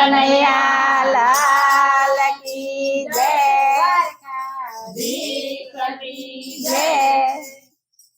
કનૈયા લાલ કી જય જય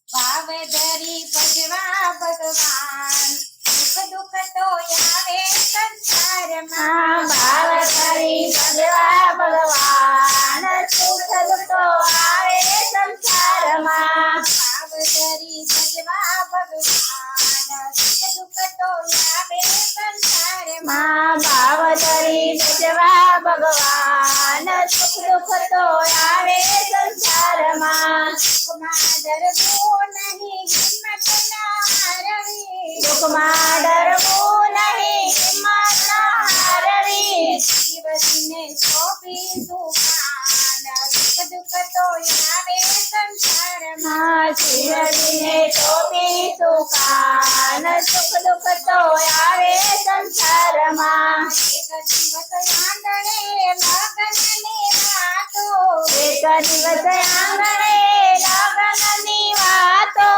ભાવ ધરી ભજવા ભગવાન સુખ દુઃખ તો આવે સંસારમાં ભાવ ધરી ભજવા ભગવાન સુખ દુઃખ તો આવે સંસારમાં ભાવ ધરી ભજવા ભગવાન સુખ દુઃખ તો આવે સંસારમાં ભાવ ધરી ભજવા ભગવાન સુખ દુઃખ તો આવે સંસારમાં સુખમાં ડરવું નહીં હિંમત ના હારવી દુઃખમાં ડરવું નહીં હિંમત ના હારવી જીવને સોંપી દુકાન સુખ દુઃખ તો આવે સંસારમાં શિવજીને ટોપી સુકાન સુખ દુઃખ તો આવે સંસારમાં એક દિવસ આંગણે લગ્નની વાતો એક દિવસ આંગણે લગ્નની વાતો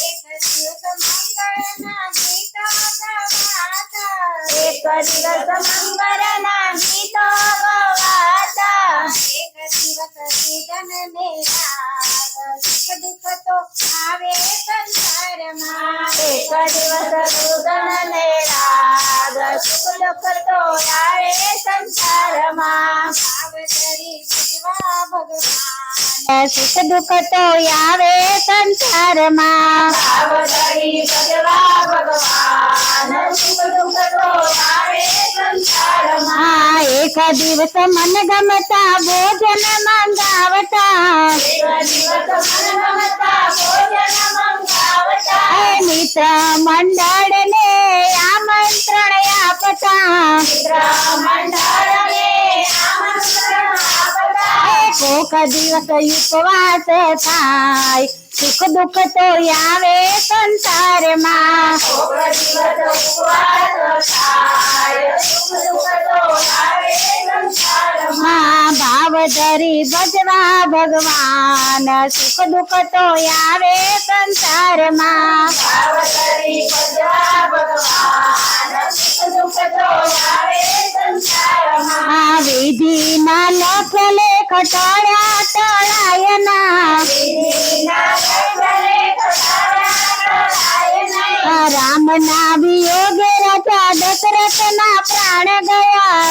એક દિવસ મંગળના ગીતો ગવાતા એક દિવસ મંગળના ગીતો ગવાતા એક દિવસ રીદનને રાગ સુખ દુઃખ તો આવે સંસારમાં એક દિવસ રુદનને રાગ સુખ દુઃખ તો આવે સંસારમાં ભાવ ધરી ભજવા ભગવાન સુખ દુઃખ તો આવે સંસારમાં ભાવ ધરી ભજવા ભગવાન સુખ દુઃખ તો આવે સંસારમાં એક દિવસ મન ગમતા ભોજન મંગાવતા એક દિવસ મન ગમતા ભોજન મંગાવતા મિત્ર મંડળને આમંત્રણ આપતા મિત્ર મંડળને આમંત્રણ આપતા કોક દિવસ ઉપવાસ થાય સુખ દુઃખ તો આવે સંસારમાં કોક દિવસ ઉપવાસ થાય સુખ દુઃખ તો આવે સંસારમાં ભાવ ધરી ભજવા ભગવાન સુખ દુઃખ તો આવે સંસારમાં ભાવ ધરી ભજવા ભગવાન સુખ દુઃખ તો આવે સંસારમાં વિધિ ના લખ લેખ ટળ્યા ટળાયના રામ ના વિયોગે રાજા દશરથ ના પ્રાણ ગયા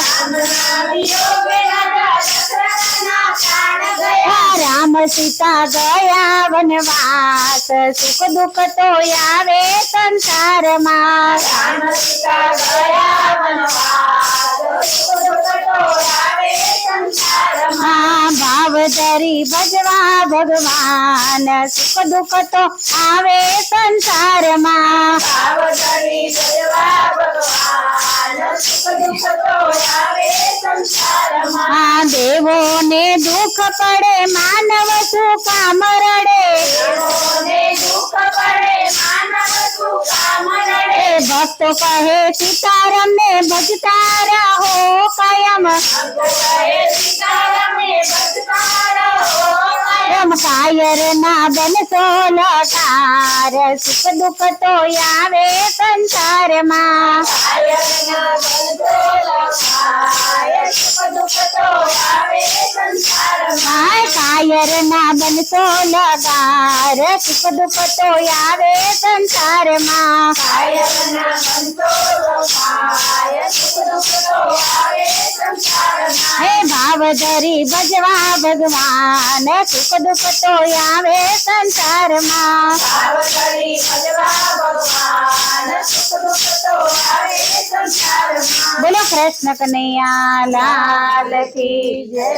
રામ સીતા ગયા વનવાસ સુખ દુઃખ તો આવે સંસારમાં રામ સીતા ગયા વનવાસ સુખ દુઃખ તો આવે સંસારમાં ભાવ ધરી ભજવા ભગવાન સુખ દુઃખ તો આવે સંસારમાં ભાવ ધરી ભજવા ભગવાન સુખ દુઃખ તો આવે સંસારમાં દેવો ને દુઃખ પડે માનવ સુકામ રડે દેવોને દુઃખ પડે માનવ સુકામ રડે ભક્તો કહે સીતારામ ને ભજતા રહો કાયમ ભક્તો કહે સીતારામ ને ભજતા રહો કાયમ કાયર ના બનશો લટાર સુખ દુઃખ તો આવે સંસારમાં કાયર ના બનશો લટાર સુખ દુઃખ તો આવે સંસારમાં કાયર ના બનશો લગાર સુખ દુઃખ તો આવે સંસારમાં કાયર ના બનશો લગાર સુખ દુઃખ તો આવે સંસારમાં હે ભાવ ધરી ભજવા ભગવાન સુખ દુઃખ તો આવે સંસારમાં ભાવ ધરી ભજવા ભગવાન સુખ દુઃખ તો આવે સંસારમાં બોલો કૃષ્ણ કનૈયા લાલ કી જય।